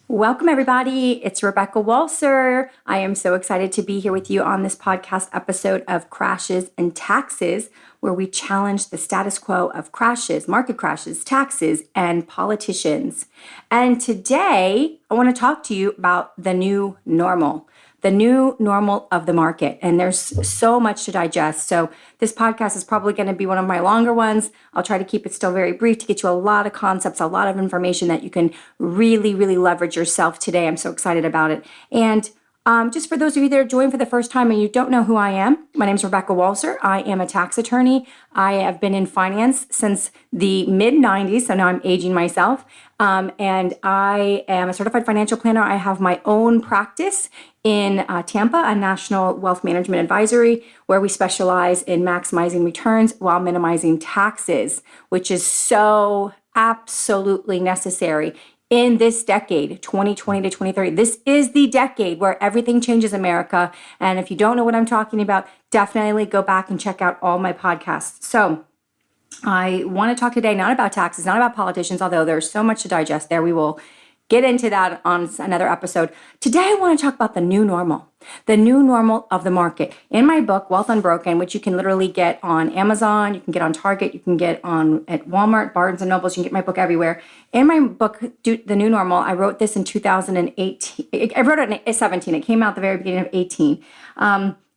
Welcome, everybody. It's Rebecca Walser. I am so excited to be here with you on this podcast episode of Crashes and Taxes, where we challenge the status quo of crashes, market crashes, taxes, and politicians. And today, I want to talk to you about the new normal of the market. And there's so much to digest. So this podcast is probably going to be one of my longer ones. I'll try to keep it still very brief to get you a lot of concepts, a lot of information that you can really, really leverage yourself today. I'm so excited about it. And just for those of you that are joining for the first time and you don't know who I am, my name is Rebecca Walser. I am a tax attorney. I have been in finance since the mid-90s, so now I'm aging myself. And I am a certified financial planner. I have my own practice in Tampa, a national wealth management advisory, where we specialize in maximizing returns while minimizing taxes, which is so absolutely necessary in this decade, 2020 to 2030. This is the decade where everything changes America. And if you don't know what I'm talking about, definitely go back and check out all my podcasts. So I want to talk today not about taxes, not about politicians, although there's so much to digest there. We will get into that on another episode. Today, I want to talk about the new normal of the market. In my book, Wealth Unbroken, which you can literally get on Amazon, you can get on Target, you can get on at Walmart, Barnes and Nobles, you can get my book everywhere. In my book, The New Normal, I wrote this in 2018. I wrote it in 17. It came out the very beginning of 18.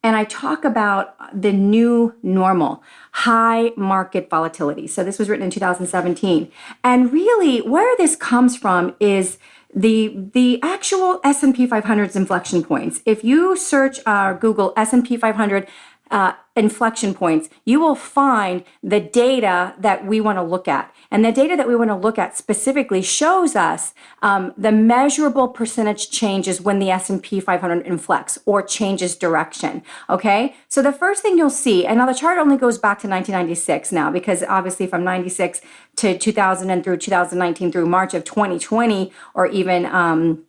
And I talk about the new normal, high market volatility. So this was written in 2017. And really where this comes from is the actual S&P 500's inflection points. If you search Google S&P 500 inflection points, you will find the data that we want to look at. And the data that we want to look at specifically shows us the measurable percentage changes when the S&P 500 inflects or changes direction. Okay, so the first thing you'll see, and now the chart only goes back to 1996 now, because obviously from 96 to 2000 and through 2019 through March of 2020, or even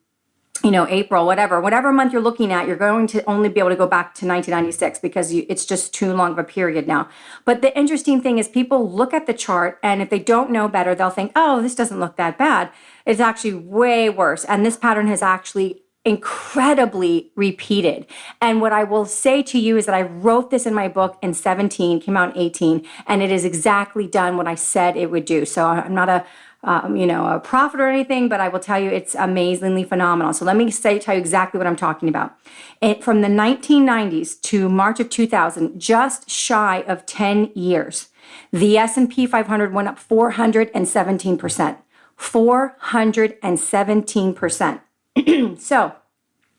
April, whatever month you're looking at, you're going to only be able to go back to 1996 because it's just too long of a period now. But the interesting thing is people look at the chart, and if they don't know better, they'll think, oh, this doesn't look that bad. It's actually way worse. And this pattern has actually incredibly repeated. And what I will say to you is that I wrote this in my book in 17, came out in 18, and it is exactly done what I said it would do. So I'm not a prophet or anything, but I will tell you it's amazingly phenomenal. So let me tell you exactly what I'm talking about. From the 1990s to March of 2000, just shy of 10 years, the S&P 500 went up 417%. 417%. So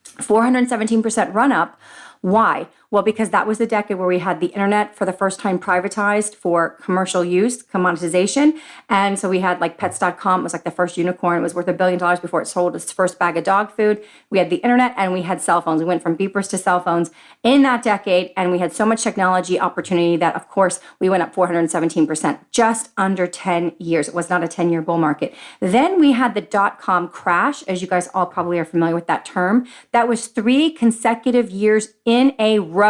417% run up. Why? Well, because that was the decade where we had the internet for the first time privatized for commercial use, commoditization. And so we had like pets.com, it was like the first unicorn. It was worth $1 billion before it sold its first bag of dog food. We had the internet and we had cell phones. We went from beepers to cell phones in that decade. And we had so much technology opportunity that, of course, we went up 417%, just under 10 years. It was not a 10-year bull market. Then we had the dot-com crash, as you guys all probably are familiar with that term. That was 3 consecutive years in a row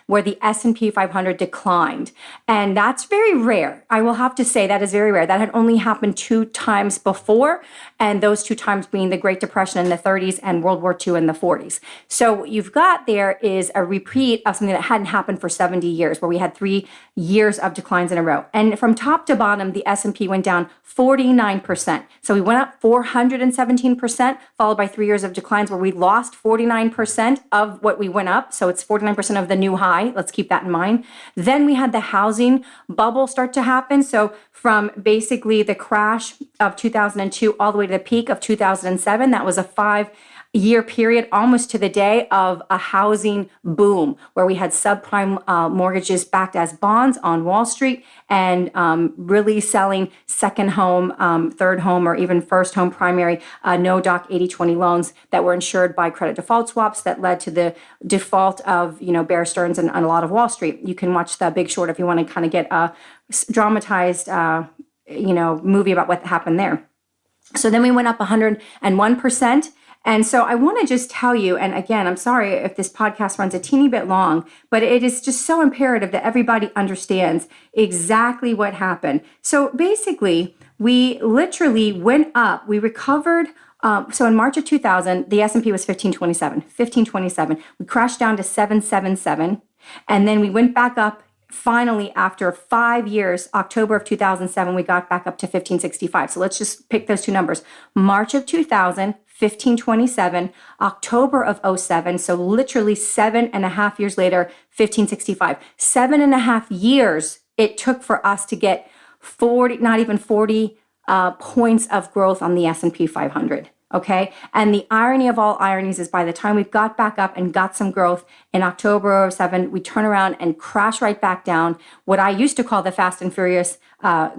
where the S&P 500 declined. And that's very rare. I will have to say that is very rare. That had only happened 2 times before, and those 2 times being the Great Depression in the 30s and World War II in the 40s. So what you've got there is a repeat of something that hadn't happened for 70 years, where we had 3 years of declines in a row. And from top to bottom, the S&P went down 49%. So we went up 417%, followed by 3 years of declines where we lost 49% of what we went up. So it's 49% of the new high. Let's keep that in mind. Then we had the housing bubble start to happen. So from basically the crash of 2002 all the way to the peak of 2007, that was a 5-year period, almost to the day, of a housing boom where we had subprime mortgages backed as bonds on Wall Street and really selling second home, third home, or even first home primary no doc 80/20 loans that were insured by credit default swaps that led to the default of Bear Stearns and a lot of Wall Street. You can watch The Big Short if you want to kind of get a dramatized movie about what happened there. So then we went up 101%. And so I want to just tell you, and again, I'm sorry if this podcast runs a teeny bit long, but it is just so imperative that everybody understands exactly what happened. So basically, we literally went up. We recovered So in March of 2000, the S&P was 1527. We crashed down to 777. And then we went back up. Finally, after 5 years, October of 2007, we got back up to 1565. So let's just pick those two numbers. March of 2000, 1527, October of '07. So literally 7.5 years later, 1565. 7.5 years it took for us to get 40, not even 40 points of growth on the S&P 500. Okay. And the irony of all ironies is by the time we got back up and got some growth in October of '07, we turn around and crash right back down. What I used to call the fast and furious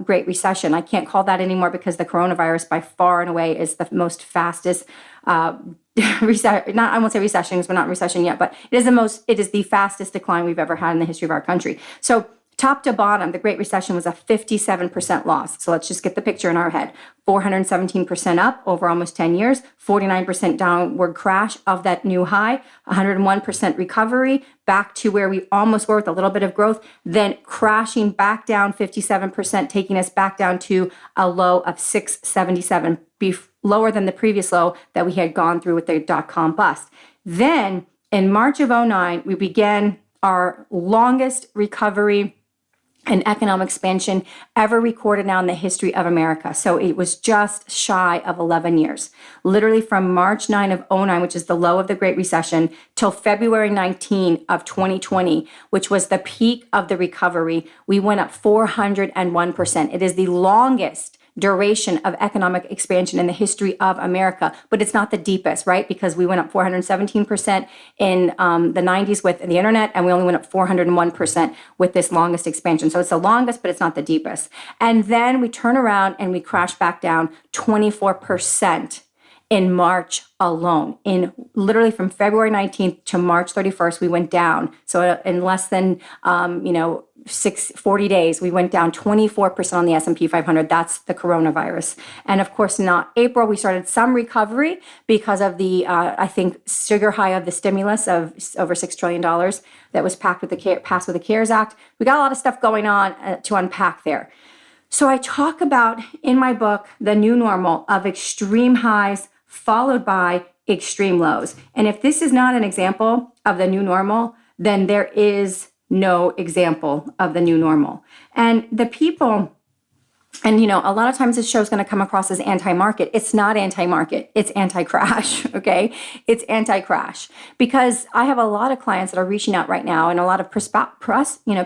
Great Recession. I can't call that anymore because the coronavirus by far and away is the most fastest I won't say recession because we're not in recession yet, but it is the fastest decline we've ever had in the history of our country. So top to bottom, the Great Recession was a 57% loss. So let's just get the picture in our head. 417% up over almost 10 years, 49% downward crash of that new high, 101% recovery, back to where we almost were with a little bit of growth, then crashing back down 57%, taking us back down to a low of 677, lower than the previous low that we had gone through with the dot-com bust. Then in March of '09, we began our longest recovery and economic expansion ever recorded now in the history of America. So it was just shy of 11 years. Literally from March 9 of '09, which is the low of the Great Recession, till February 19 of 2020, which was the peak of the recovery, we went up 401%. It is the longest duration of economic expansion in the history of America, but it's not the deepest, right? Because we went up 417% in the 90s with the internet, and we only went up 401% with this longest expansion. So it's the longest, but it's not the deepest. And then we turn around and we crash back down 24% in March alone. In literally from February 19th to March 31st, we went down. So in less than 40 days, we went down 24% on the S&P 500. That's the coronavirus. And of course, in April, we started some recovery because of the, I think, sugar high of the stimulus of over $6 trillion that was passed with the CARES Act. We got a lot of stuff going on to unpack there. So I talk about in my book, the new normal of extreme highs followed by extreme lows. And if this is not an example of the new normal, then there is no example of the new normal. And the people, and a lot of times this show is going to come across as anti-market. It's not anti-market. It's anti-crash. Okay. It's anti-crash because I have a lot of clients that are reaching out right now and a lot of press,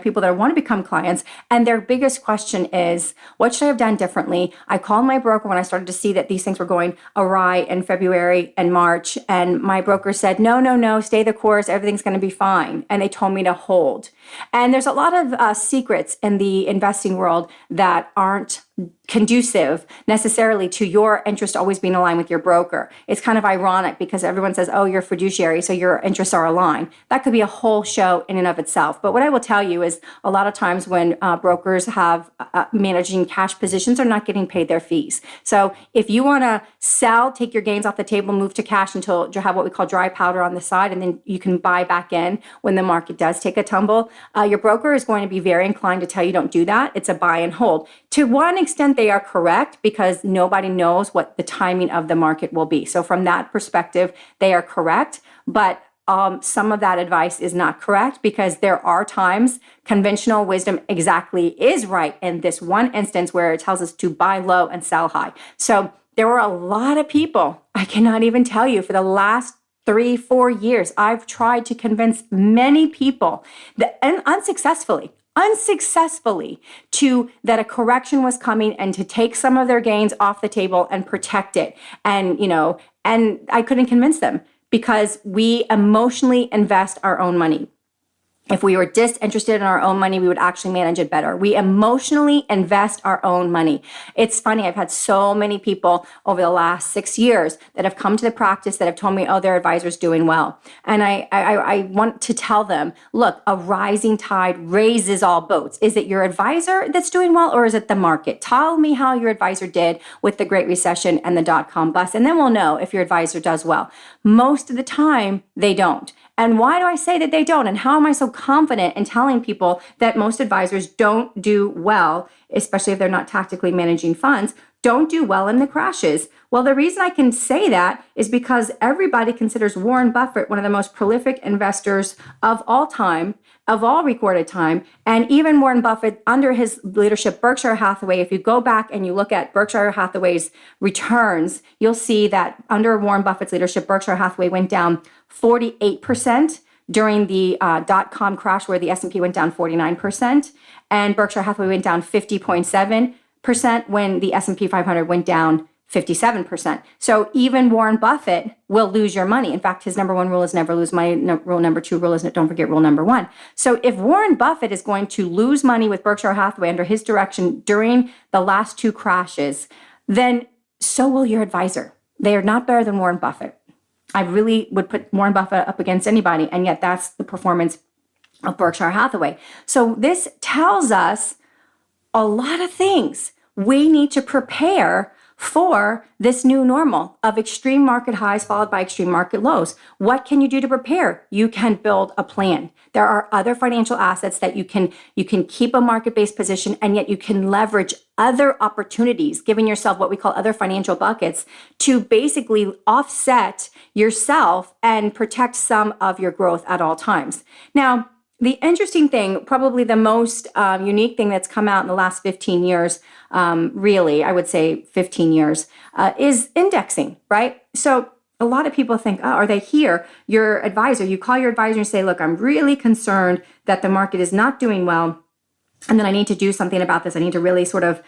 people that want to become clients. And their biggest question is, what should I have done differently? I called my broker when I started to see that these things were going awry in February and March. And my broker said, no, stay the course. Everything's going to be fine. And they told me to hold. And there's a lot of secrets in the investing world that aren't conducive necessarily to your interest always being aligned with your broker. It's kind of ironic because everyone says, oh, you're a fiduciary, so your interests are aligned. That could be a whole show in and of itself. But what I will tell you is a lot of times when brokers have managing cash positions are not getting paid their fees. So if you want to sell, take your gains off the table, move to cash until you have what we call dry powder on the side, and then you can buy back in when the market does take a tumble. Your broker is going to be very inclined to tell you don't do that. It's a buy and hold. To one extent, they are correct because nobody knows what the timing of the market will be. So from that perspective, they are correct. But some of that advice is not correct because there are times conventional wisdom exactly is right in this one instance where it tells us to buy low and sell high. So there were a lot of people, I cannot even tell you, for the last 3-4 years, I've tried to convince many people that, and unsuccessfully, that a correction was coming and to take some of their gains off the table and protect it. And, and I couldn't convince them because we emotionally invest our own money. If we were disinterested in our own money, we would actually manage it better. We emotionally invest our own money. It's funny. I've had so many people over the last 6 years that have come to the practice that have told me, oh, their advisor's doing well. And I want to tell them, look, a rising tide raises all boats. Is it your advisor that's doing well or is it the market? Tell me how your advisor did with the Great Recession and the dot-com bust, and then we'll know if your advisor does well. Most of the time, they don't. And why do I say that they don't? And how am I so confident in telling people that most advisors don't do well, especially if they're not tactically managing funds, don't do well in the crashes. Well, the reason I can say that is because everybody considers Warren Buffett one of the most prolific investors of all time, of all recorded time. And even Warren Buffett, under his leadership, Berkshire Hathaway, if you go back and you look at Berkshire Hathaway's returns, you'll see that under Warren Buffett's leadership, Berkshire Hathaway went down 48% during the dot-com crash, where the S&P went down 49%, and Berkshire Hathaway went down 50.7% when the S&P 500 went down 57%. So even Warren Buffett will lose your money. In fact, his number one rule is never lose money. Rule number two rule is don't forget rule number one. So if Warren Buffett is going to lose money with Berkshire Hathaway under his direction during the last two crashes, then so will your advisor. They are not better than Warren Buffett. I really would put Warren Buffett up against anybody, and yet that's the performance of Berkshire Hathaway. So this tells us a lot of things. We need to prepare for this new normal of extreme market highs followed by extreme market lows. What can you do to prepare? You can build a plan. There are other financial assets that you can keep a market-based position, and yet you can leverage other opportunities, giving yourself what we call other financial buckets, to basically offset yourself and protect some of your growth at all times. Now, the interesting thing, probably the most unique thing that's come out in the last 15 years, really, I would say 15 years, is indexing, right? So a lot of people think, oh, are they here? Your advisor, you call your advisor and say, look, I'm really concerned that the market is not doing well, and then I need to do something about this. I need to really sort of,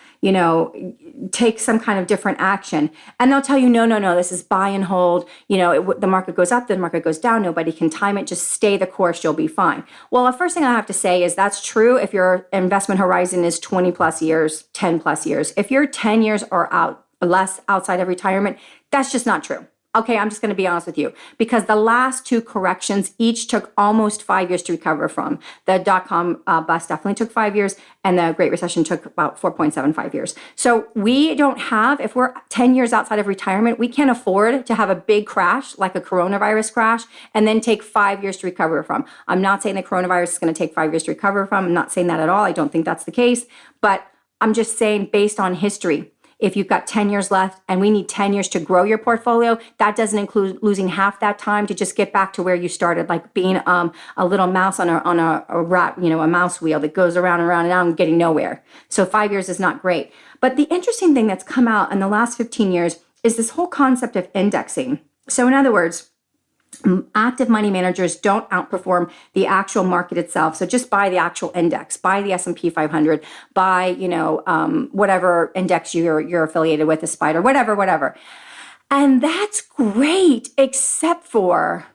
take some kind of different action. And they'll tell you, no, this is buy and hold. The market goes up, the market goes down. Nobody can time it. Just stay the course. You'll be fine. Well, the first thing I have to say is that's true if your investment horizon is 20 plus years, 10 plus years. If you're 10 years or less outside of retirement, that's just not true. Okay, I'm just going to be honest with you, because the last two corrections each took almost 5 years to recover from. The dot-com bust definitely took 5 years, and the Great Recession took about 4.75 years. So we don't have, if we're 10 years outside of retirement, we can't afford to have a big crash like a coronavirus crash and then take 5 years to recover from. I'm not saying the coronavirus is going to take 5 years to recover from. I'm not saying that at all. I don't think that's the case. But I'm just saying, based on history, if you've got 10 years left and we need 10 years to grow your portfolio, that doesn't include losing half that time to just get back to where you started, like being a little mouse on a rat, a mouse wheel that goes around and around and around and getting nowhere. So 5 years is not great. But the interesting thing that's come out in the last 15 years is this whole concept of indexing. So in other words, active money managers don't outperform the actual market itself. So just buy the actual index, buy the S&P 500, buy, whatever index you're affiliated with, a SPDR, whatever. And that's great, except for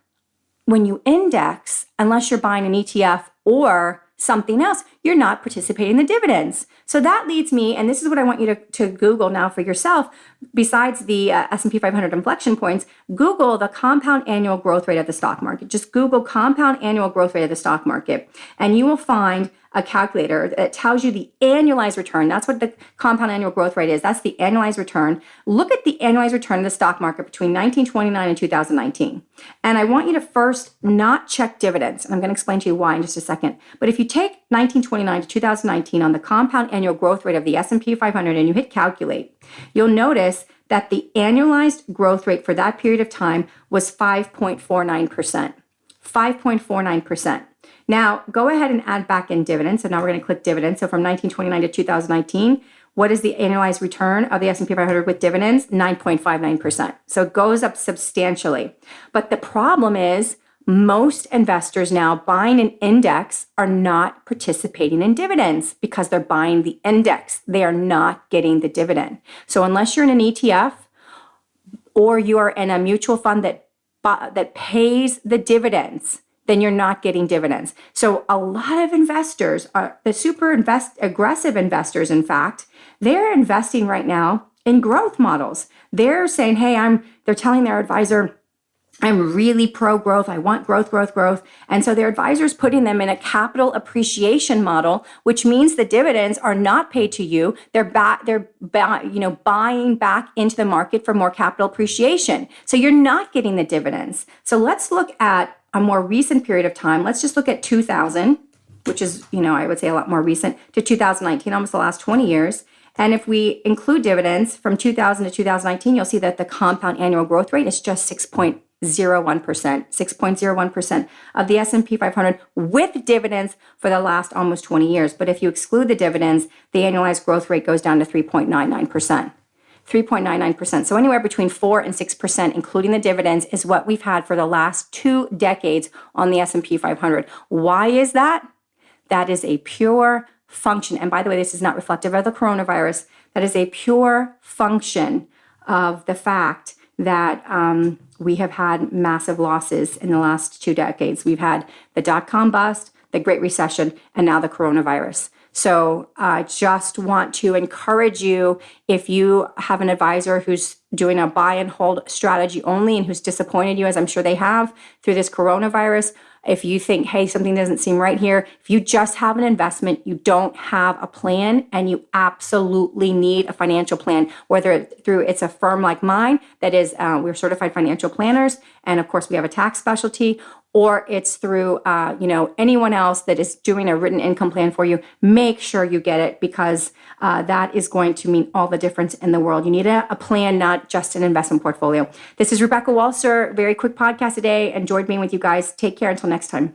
when you index, unless you're buying an ETF or something else, you're not participating in the dividends. So that leads me, and this is what I want you to Google now for yourself, besides the S&P 500 inflection points, Google the compound annual growth rate of the stock market. Just Google compound annual growth rate of the stock market, and you will find a calculator that tells you the annualized return. That's what the compound annual growth rate is. That's the annualized return. Look at the annualized return of the stock market between 1929 and 2019. And I want you to first not check dividends. And I'm going to explain to you why in just a second. But if you take 1929 to 2019 on the compound annual growth rate of the S&P 500 and you hit calculate, you'll notice that the annualized growth rate for that period of time was 5.49%. 5.49%. Now, go ahead and add back in dividends. So now we're going to click dividends. So from 1929 to 2019, what is the annualized return of the S&P 500 with dividends? 9.59%. So it goes up substantially. But the problem is most investors now buying an index are not participating in dividends because they're buying the index. They are not getting the dividend. So unless you're in an ETF or you are in a mutual fund that pays the dividends, then you're not getting dividends. So a lot of investors, the aggressive investors, in fact, they're investing right now in growth models. They're saying, hey, they're telling their advisor, I'm really pro-growth. I want growth. And so their advisor's putting them in a capital appreciation model, which means the dividends are not paid to you. They're buying back into the market for more capital appreciation. So you're not getting the dividends. So let's look at a more recent period of time. Let's just look at 2000, which is, I would say a lot more recent, to 2019, almost the last 20 years. And if we include dividends from 2000 to 2019, you'll see that the compound annual growth rate is just 6.01%, 6.01% of the S&P 500 with dividends for the last almost 20 years. But if you exclude the dividends, the annualized growth rate goes down to 3.99%. 3.99%. So anywhere between 4 and 6%, including the dividends, is what we've had for the last 2 decades on the S&P 500. Why is that? That is a pure function. And by the way, this is not reflective of the coronavirus. That is a pure function of the fact that we have had massive losses in the last 2 decades. We've had the dot-com bust, the Great Recession, and now the coronavirus. So I just want to encourage you, if you have an advisor who's doing a buy and hold strategy only and who's disappointed you, as I'm sure they have through this coronavirus, if you think, hey, something doesn't seem right here, if you just have an investment, you don't have a plan, and you absolutely need a financial plan, whether it's a firm like mine that is, we're certified financial planners, and of course we have a tax specialty, or it's through, anyone else that is doing a written income plan for you. Make sure you get it, because that is going to mean all the difference in the world. You need a plan, not just an investment portfolio. This is Rebecca Walser. Very quick podcast today. Enjoyed being with you guys. Take care until next time.